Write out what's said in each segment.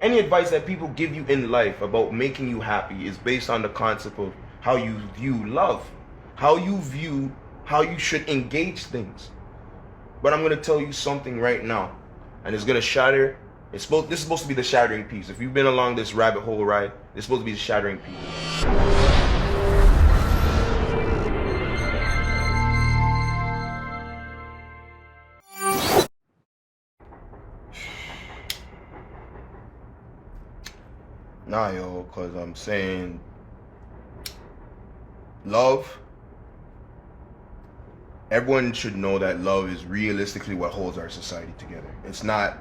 Any advice that people give you in life about making you happy is based on the concept of how you view love, how you should engage things. But I'm gonna tell you something right now, and it's gonna shatter. This is supposed to be the shattering piece. If you've been along this rabbit hole ride, it's supposed to be the shattering piece. Nah, yo, cause I'm saying love. Everyone should know that love is realistically what holds our society together. It's not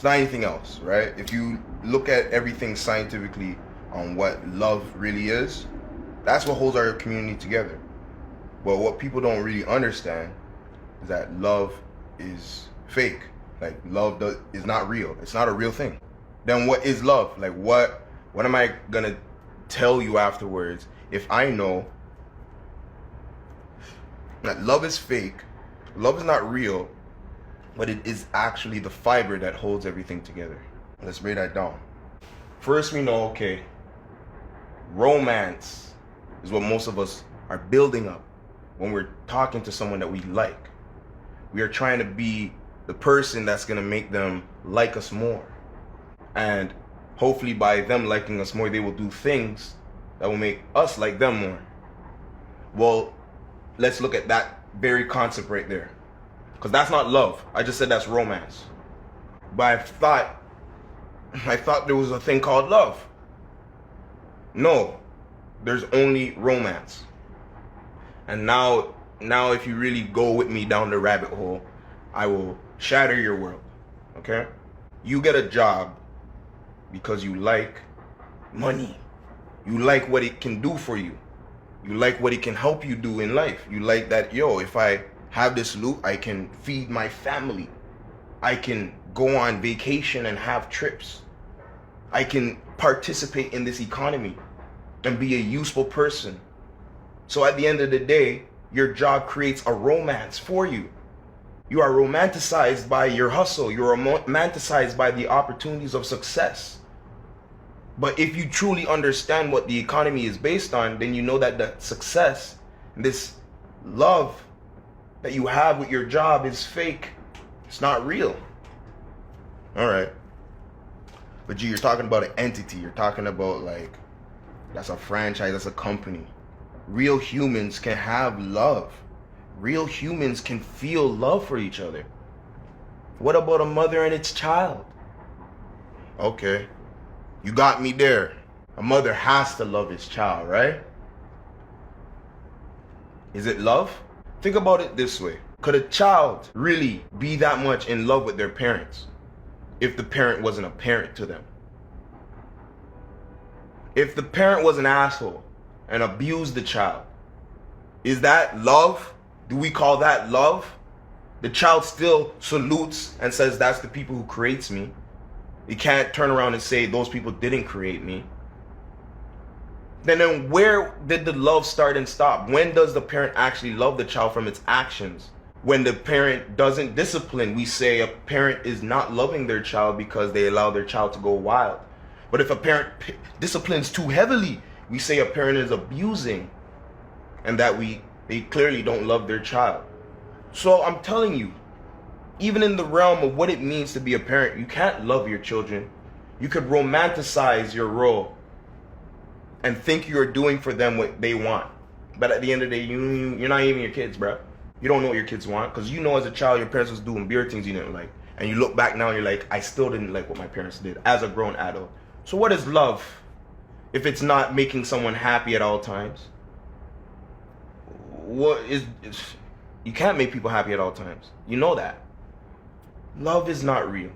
anything else, right? If you look at everything scientifically on what love really is, that's what holds our community together. But what people don't really understand is that love is fake. Like is not real. It's not a real thing. Then what is love? Like what am I gonna tell you afterwards if I know that love is fake, love is not real, but it is actually the fiber that holds everything together? Let's break that down. First, we know, okay, romance is what most of us are building up when we're talking to someone that we like. We are trying to be the person that's gonna make them like us more. And hopefully by them liking us more, they will do things that will make us like them more. Well, let's look at that very concept right there. Because that's not love. I just said that's romance. But I thought there was a thing called love. No, there's only romance. And now if you really go with me down the rabbit hole, I will shatter your world. Okay? You get a job because you like money. You like what it can do for you. You like what it can help you do in life. You like that, yo, if I have this loot, I can feed my family. I can go on vacation and have trips. I can participate in this economy and be a useful person. So at the end of the day, your job creates a romance for you. You are romanticized by your hustle. You're romanticized by the opportunities of success. But if you truly understand what the economy is based on, then you know that the success, this love that you have with your job is fake. It's not real. All right. But G, you're talking about an entity. You're talking about like, that's a franchise, that's a company. Real humans can have love. Real humans can feel love for each other. What about a mother and its child? Okay. You got me there. A mother has to love his child, right? Is it love? Think about it this way. Could a child really be that much in love with their parents if the parent wasn't a parent to them? If the parent was an asshole and abused the child, is that love? Do we call that love? The child still salutes and says, that's the people who creates me. You can't turn around and say those people didn't create me. Then where did the love start and stop? When does the parent actually love the child from its actions? When the parent doesn't discipline, we say a parent is not loving their child because they allow their child to go wild. But if a parent disciplines too heavily, we say a parent is abusing and that they clearly don't love their child. So I'm telling you, even in the realm of what it means to be a parent, you can't love your children. You could romanticize your role and think you're doing for them what they want. But at the end of the day, you're not even your kids, bro. You don't know what your kids want because you know as a child your parents was doing weird things you didn't like. And you look back now and you're like, I still didn't like what my parents did as a grown adult. So what is love if it's not making someone happy at all times? You can't make people happy at all times. You know that. Love is not real.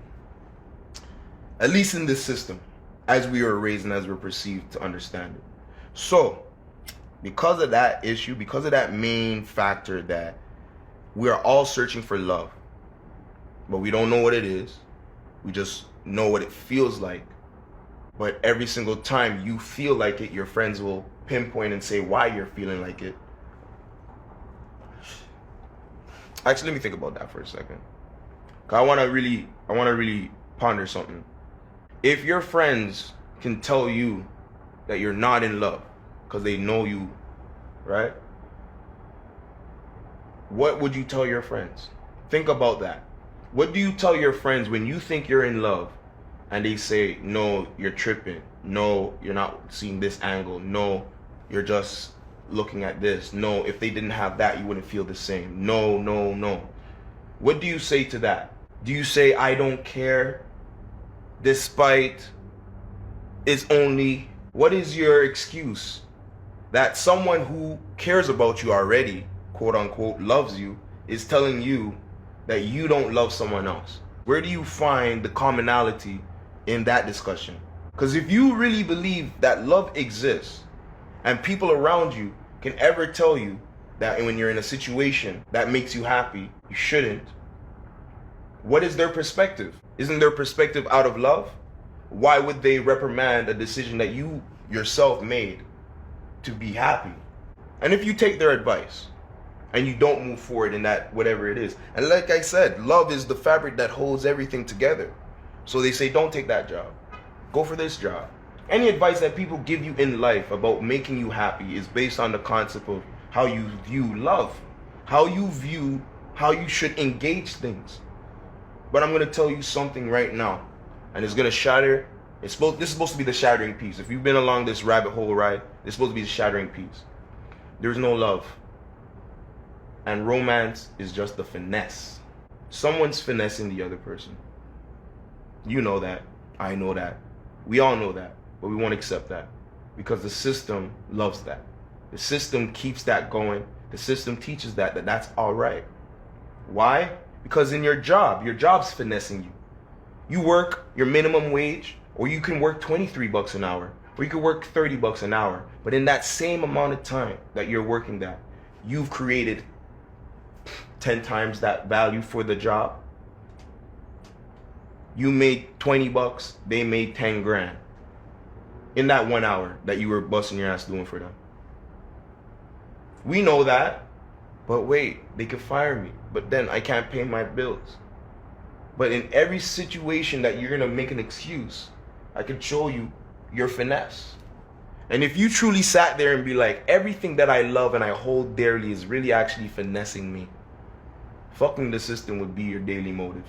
At least in this system, as we were raised and as we're perceived to understand it. So, because of that issue, because of that main factor that we are all searching for love, but we don't know what it is. We just know what it feels like. But every single time you feel like it, your friends will pinpoint and say why you're feeling like it. Actually, let me think about that for a second. 'Cause I want to really ponder something. If your friends can tell you that you're not in love because they know you, right? What would you tell your friends? Think about that. What do you tell your friends when you think you're in love and they say, no, you're tripping. No, you're not seeing this angle. No, you're just looking at this. No, if they didn't have that, you wouldn't feel the same. No, no, no. What do you say to that? Do you say, I don't care, despite it's only, what is your excuse? That someone who cares about you already, quote unquote, loves you, is telling you that you don't love someone else. Where do you find the commonality in that discussion? Because if you really believe that love exists and people around you can ever tell you that when you're in a situation that makes you happy, you shouldn't, what is their perspective? Isn't their perspective out of love? Why would they reprimand a decision that you yourself made to be happy? And if you take their advice and you don't move forward in that, whatever it is, and like I said, love is the fabric that holds everything together. So they say, don't take that job. Go for this job. Any advice that people give you in life about making you happy is based on the concept of how you view love, how you should engage things. But I'm going to tell you something right now, and it's going to shatter. This is supposed to be the shattering piece. If you've been along this rabbit hole ride, this is supposed to be the shattering piece. There's no love. And romance is just the finesse. Someone's finessing the other person. You know that. I know that. We all know that. But we won't accept that. Because the system loves that. The system keeps that going. The system teaches that that's all right. Why? Because in your job's finessing you. You work your minimum wage, or you can work 23 bucks an hour, or you can work 30 bucks an hour. But in that same amount of time that you're working that, you've created 10 times that value for the job. You made 20 bucks, they made 10 grand in that 1 hour that you were busting your ass doing for them. We know that. But wait, they could fire me, but then I can't pay my bills. But in every situation that you're gonna make an excuse, I could show you your finesse. And if you truly sat there and be like, everything that I love and I hold dearly is really actually finessing me, fucking the system would be your daily motive.